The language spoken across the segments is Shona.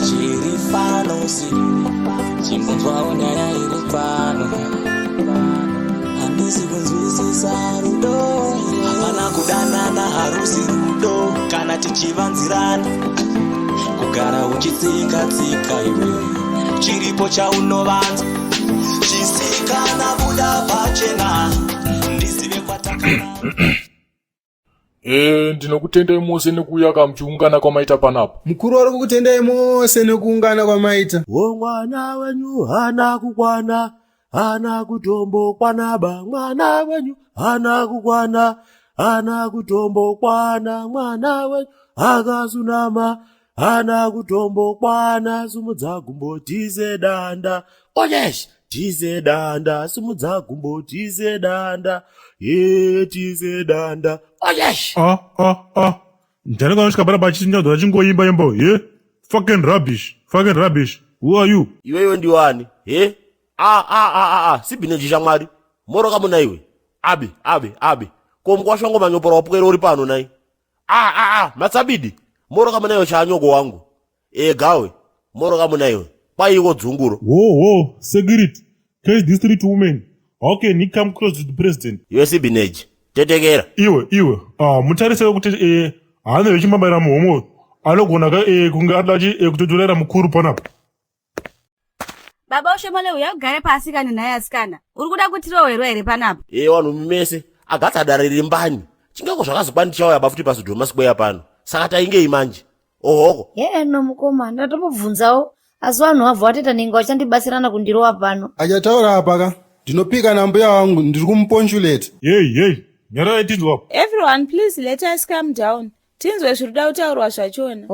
Chirifano si chimbonzwawo nyaya iri pano handisi kunzwisisa rudo hapana kudanana harusi rudo kana tichivanzirana kugara uchitsika-tsika iwe chiripo chaunovanza chisikana buda pachena ndizive kwatakana. Ndinokutendai mose nekuuya kamuchiungana kwamaita panapa. Mukuru wari kukutendai mose nekuungana kwamaita. Mwana wenyu hana kukwana, hana kutombo kwanaba. Mwana wenyu hana kukwana, hana kutombo kwana. Mwana wenyu akasunama, hana kutombo kwana. Sumudza gumbo tize danda. Oh yes, tize danda. Sumudza gumbo tize danda. Tize danda. Oh yes. Ndani kanosvika para pachinyadzo vachingoimba imba fucking rubbish. Who are you? Iwewe ndiwani? Sibhineji shamwari. Moroka muna iwe. Abi. Komkwashwango manyopora wapukere uri pano nai. Matsabidi. Moroka muna iwe chanyoko wangu. Gawe. Moroka muna iwe. Paiko dzunguro. Whoa, security. Case district woman. How can he come close to the president? Iwe sibhineji. Tetekera. Iwe. Mutarise kuti hana vechimbabaira muhomo. Anogona kunge adachi kutotolera mukuru panapa. Baba ushomole uya ugare pasi kani naye asikana. Uri kuda kuti rowerwa here panapa. Vanhu mese agatsadarire mbani. Chingako zvakazokwandichawo bafuti paSodhoma Square pano. Saka taingei manje. Ohoko. No mukoma ndatomubvunzawo. Asi vanhu vabva vateta ninga vachandibatsirana kundirowa pano. Achataura apa ka. Ndinopika na mbuya wangu ndiri kumuponchuleta. Hey. Nyara itinzwa. Everyone please let us calm down. Tinzwe zviruda kutaurwa zvachona.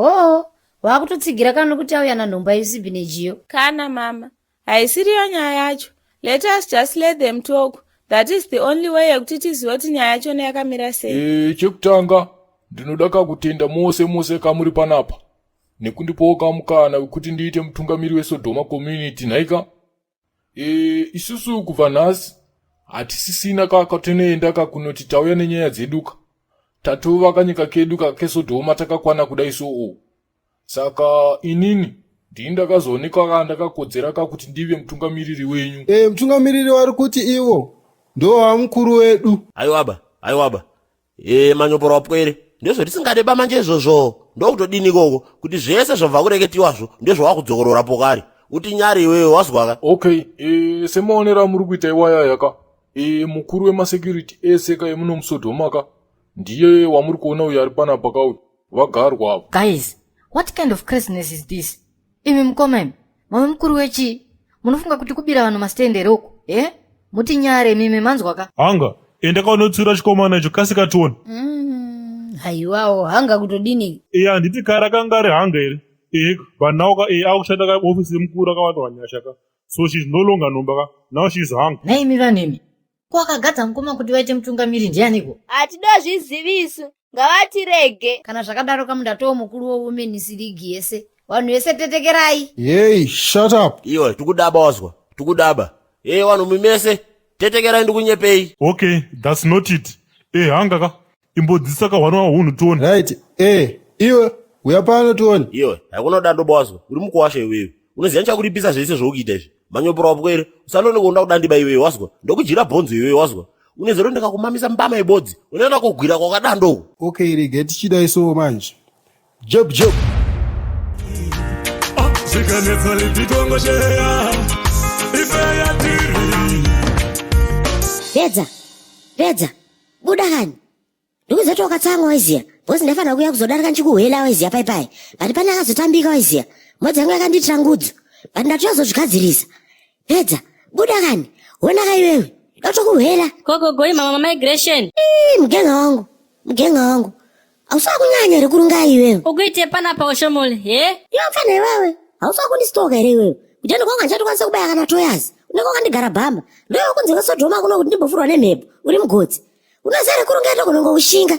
Wakutotsigira kana kuti auya nanhomba isibhinejiyo. Kana mama. Haisiriyo nyaya yacho. Let us just let them talk. That is the only way yekuti tizive kuti nyaya yachona yakamira sei. Chekutanga ndinoda kakutenda mose kamuri panapa nekundipawo kamukana wekuti ndiite mutungamiri weSodhoma community nhaika. Isusu kubva nhasi hatisisina kakatonoenda kakunoti tauya nenyaya dzeduka. Tatovaka nyika kedu keSodhoma takakwana kudai so. Saka inini ndindakazoonekwa kandakakodzera kakuti ndive mutungamiriri wenyu. Mutungamiriri wari kuti iwo ndo wamukuru wedu. Aiwaba. Manyopora wapwere. Ndezvo tisingadeba manje izvozvo. Ndokutodini koko kuti zvese zvabva kureketiwazvo ndezvawakudzokorora pokari. Uti nyari iwewe wazwaka. Okay, semaonera muri kuita iwaya yaka. Mukuru wemasecurity eseka emuno muSodhoma ka. Ndiye wamuri kuona uyo ari panapa kauyu. Vagarwa hapo. Guys, what kind of craziness is this? Imi mkomeme, mame mkuru wechi, munofunga kuti kubira vanhu masitendere uko, muti nyare mimi manzwaka. Hanga, ndakaonotsura chikomana icho kasikationa. Haiwawo, hanga kutodini. Handiti kara kanga ari hanga here. Vanauka akushanda kaofisi yemukuru akawanda wanyashaka. So she's no longer nombaka. Now she's hung. Naimi vanimi. Kwakagadza mukoma kuti vaite mutungamiri ndianiko? Hatidozvizivisu. Ngavatirege. Kana zvakadaro kamundatowo mukuru weWomen's League yese. Vanhu vese tetekerai. Hey, shut up. Iwe tukudaba wazwa. Tukudaba. Vanhu mimese tetekerai ndikunyepei. Okay, that's not it. Hanga ka. Imbodzisa kahwana wahunhu tuone. Right. Iwe uyapano tuone. Iwe hakunoda ndobwazwa. Uri mukuwasha iwewe. Unoziva nchakuripisa zvese zvokuita izvi. Manyopora wapwere. Usalone kuonda kudandiba iwewe wazwa. Ndokujira bhonzo iwewe wazwa. Unezero ndikakumamisa mbama ibodzi. Unoenda kogwira kwakadando. Okay, rege tichidai so manje. Job. Zikanetsa lititongoshea. Ifeya tiri. Redza. Buda kani. Ndikuzotoka tsango weziya. Bosi ndafana kuya kuzodarika nchikuhwela weziya pai. Bati pane akazotambika weziya. Modzi yangu yakanditira ngudzu. Bati ndatozozvigadzirisa. Redza. Buda kani. Wona kaiwewe. Ndotokuhwela. Goi mama migration. Mgenga wangu. Ausakunyanya ere kurunga iwewe. Ukuite panapa ushomole, Yofana iwewe. Ausakundistoka ere iwewe. Kutendo kwanga nchatikwanisa kubaya kana toyazi. Unenge wakandigara bhamba. Ndoyo kunze kweSodhoma kuno kuti ndimbofurwa nemhepo. Uri mugodzi. Unozere kurungaita kunongo ushinga.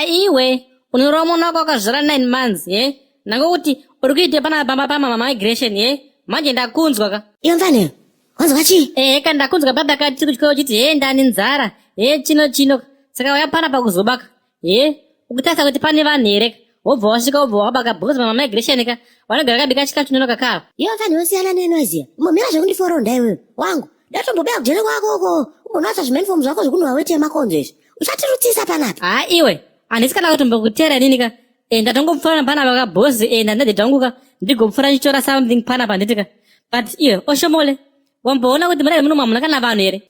Iwe. Uniromona wako wakazvara 9 months, Nango kuti uri kuite panapa mama migration, Manje ndakunzwa ka. Yomfaneyo. Wanzwa chii? Kana ndakunzwa baba kati kuchikoyo chiti ndani nzara. Chino. Saka waya panapa kuzobaka. Ukutasa kuti pane vanhu here. wobva wasvika wobva wakabaka bhozi mamamigration ka vanogara kabika chikafu nonoka kawo. Iwe mfana wosiyana neni waiziya. Mumira zvekundiforonda iwewe. Wangu. Ndatombobeka kujere kwako uko. Umbonatsa zvimainifomu zvako zvekunhuwa weti yemakonzo izvi. Usatirutsisa panapa. Ha iwe, handisi kana kutombokutera nini ka. Ndatongomufana panapa ka bhozi ndandadhi tangu ka ndigomufana chitora something panapa nditi ka. But iwe oshomole. Wamboona kuti murari muno mwamuna kana vanhu here?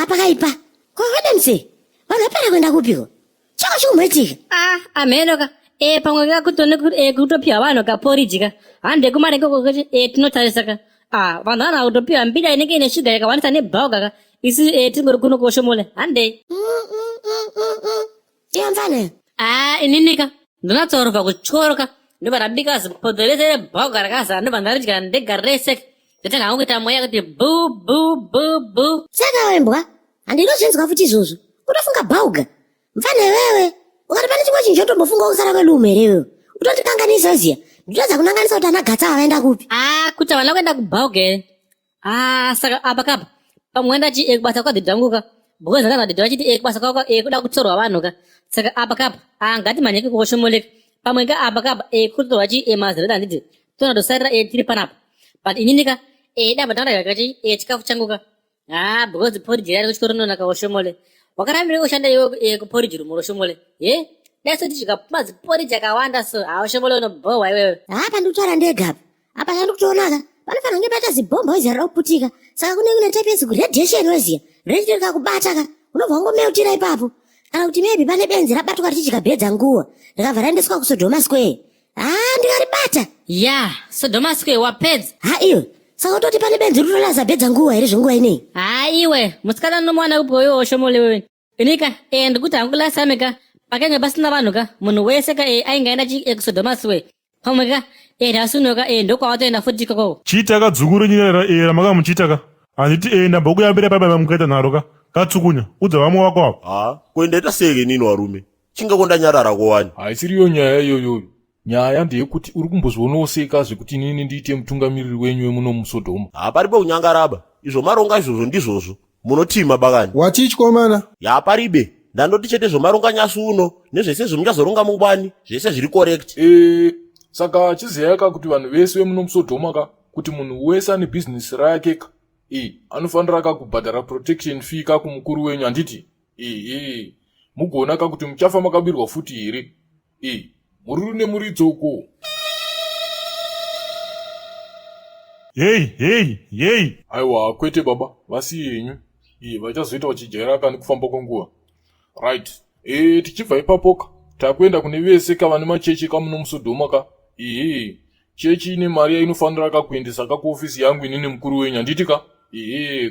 Pakaipa. Kwavadamse. Vanhu vapera kuenda kupiko. Chako chikumhoitika. Ameno ka. Pamwe ka kutone kutopiwa vanhu ka porridge ka. Hande kumarengo kuti tinotarisa ka. Vanhu vana kutopiwa mbida inenge ine shuga yakawandisa nebhauga ka. Isi tingori kuno koshomole. Hande. Iwe mfana. Inini ka. Ndonatsorova kuchoroka. Ndobva ndabika zipodholese rebhauga rakazara ndobva ndaridya ndega rese. Nditenga hangu kuita mweya kuti bu bu bu bu. Saka wembwa. Handinozvinzwa futi izvozvo. Utofunga bhauga. Mfana wewe. Ukati pane chimwe chinhu chotombofunga kusara kwelume irewe. Utondikanganisa ziya. Ndinoza kunanganisa kuti ana gatsa avaenda kupi. Kuti havana kuenda kubhauga here. Saka apa kapa. Pamwe ndachi kubasa kwadhidhi wangu ka. Bhozi akazadhidhi vachiti kubasa kwako kuda kutsorwa vanhu ka. Saka apa kapa. Ngatimhanyeke kukoshomoleka. Pamwe ka apa kapa kutorwa chi mazireda handiti. Tonatosarira tiri panapa. But inini ka damba ndandadya kachi chikafu changu ka. Bhozi porridge yari kuchitoronona ka oshomole. Wakarambira kushanda iwe kuporridge rumoro shomole. Daso tichika maziporridge akawanda so oshomole unobhohwa iwewe. Pandikutaura ndega apa. Apa chandikutoonaka. Panofanira kunge pata zibhomba izvi rinoputika. Saka kune type yezikuradiation weziya. Redi rikakubata ka. Unobva wangomeutira ipapo. Kana kuti maybe pane benzi rabatwa tichikabhedza nguwa. Ndikabva raendeswa kuSodhoma Square. Ndikaribata. Sodhoma Square wapedza. Iwe. Saka utoti pane benzi rutolaza bhedza nguwa here zvenguwa ineyi. Iwe, musikana unomwana kupoyo oshomole wewe. Inika ndikuti hangu lasame ka pakanga pasina vanhu ka munhu wese ka ainga aenda kuSodhoma Square. Pamwe ka ndasuno ka ndokwawatoenda futi kokoko. Chiita kadzukuru nyara ramakamuchita ka. Handiti ndamba kuyambira papa mukaita nharo ka. Katsukunya udza vamwe wako apo. Kuendaita seke nini warume. Chingakonda nyarara kowani. Haisiriyo nyaya iyoyo. Nyaya ndeyekuti uri kumbozvionoseka zvekuti nini ndiite mutungamiriri wenyu muno muSodhoma. Paripo kunyangaraba. Izvo maronga izvozvo ndizvozvo. Munotima bakani. Wati chikomana? Paribe. Ndandoti chete zvomaronga nyasi uno nezvese zvomuchazoronga mungwani zvese zviri correct. Saka chiziya ka kuti vanhu vese muno muSodhoma ka kuti munhu wese ane business rake ka. Anofanira ka kubhadhara protection fee ka kumukuru wenyu handiti. Mugona ka kuti muchafa makabirwa futi here. Mururu nemuridzoko. Hey. Aiwa kwete baba, vasiye yenyu. Vachazoita vachijaira ka nekufamba kwenguva. Right. Tichibva ipapo ka takuenda kune vese ka vane machechi ka muno muSodhoma ka. Chechi ine mari inofanira ka kuendesa ka kuofisi yangu inini mukuru wenyu handiti ka.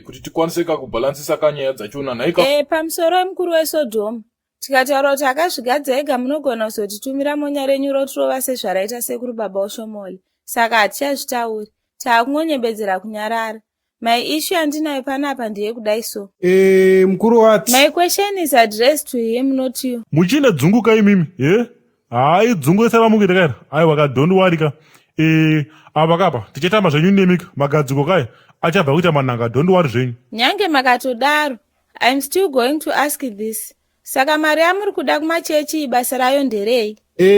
Kuti tikwanise ka kubhalansisa ka nyaya dzachona nhaika. Pamusoro wemukuru weSodhoma. Tikataura kuti akazvigadza ega munogona kuzotitumira monya renyu rotirova sezvaraita sekuru baba oshomole. Saka hatichazvitauri. Taakungonyembedzera kunyarara. My issue andinayo panapa ndeyekudai so. Mukuru wati. My question is addressed to him, not you. Muchina dzunguka imimi. Dzungu esara mukita kaira. Waka don't worry ka. Apa kapa tichitamba zvenyu nemika magadziko kaya achabva kuita mananga don't worry zvenyu. Nyange makatodaro. I'm still going to ask this. Saka mari yamuri kuda kumachechi basa rayo nderei?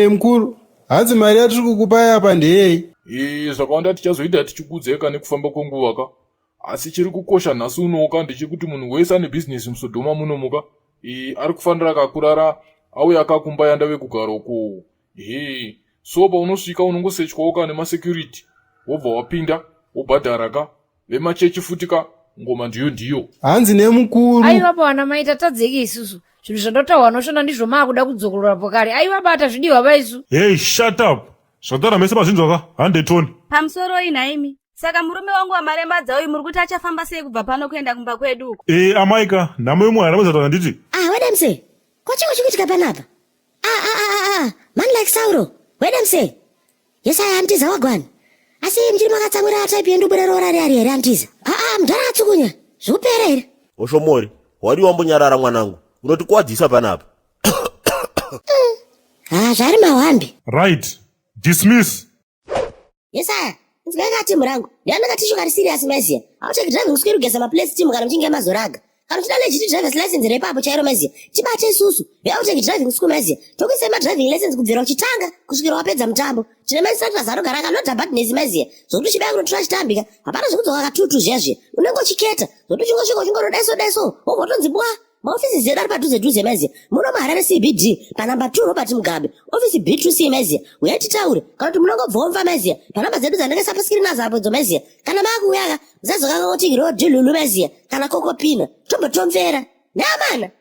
Mukuru, hanzi mari yatiri kukupai apa ndeyei? Zvakawanda tichazoita tichikudzeka nekufamba kwenguva ka. Asi chiri kukosha nhasi unoka ndechekuti munhu wese ane business muSodhoma munomuka. Ari kufanira kakurara auya akakumba yanda vekugara uko. So paunosvika unongosechwawo ka nemasecurity. Wobva wapinda, wobhadhara ka. Vemachechi futi ka, ngoma ndiyo. Hanzi nemukuru. Aiwa pana maita tadzeki isusu. Zvinhu zvandotaura noshona ndizvo maakuda kudzokorora pokari. Aiwa bata zvidiwa vaisu. Shut up. Zvataura mese mazvinzwa ka 100 toni. Pamusoro inaimi. Saka murume wangu wamarembadza uyu muri kuti achafamba sei kubva pano kuenda kumba kwedu uko? Amaika, nhamo yemwe haramazataura nditi. Wedemse. Kwachingo chikuitika panapa. Man like Sauro. Wedemse. Yes, antiza wagwana. Asi mjiri makatsamwira type yenduburero rari here antiza. Mudhara atsukunya. Zvupera here. Oshomori, wadi wambonyarara mwanangu. Unoti kuwadzisa panapa. Zviri mahwambi. Right. Dismiss. Yes, nzingaka timu rangu. Ndiyandaka tishuka ri serious maziya. Aucheki driving skill kugesa ma place team kana mchinge mazoraga. kana tida legit driver's license repapo chairo maziya tibate isusu veauteki driving school maziya tokuise madriving license kubvira uchitanga kusvikira wapedza mutambo tine mainstructors anogara kanota badnesi maziya zvokuti uchibaya kunotora chitambika hapana zvekudzoka katutu zviya unenge uchiketa zvokuti uchingosvika uchingorodaiso wogotonzi bwa maofisi zedu ari padhuze maziya muno muharare CBD panamba 2 Robert Mugabe ofisi B2C maziya uyai titaure kana kuti munongobva womva maziya panamba dzedu dzanenge sapaskirina zapo dzo maziya kana makuuyaka muzazokanga kuti road lulu maziya kana kokopina tombotomvera namana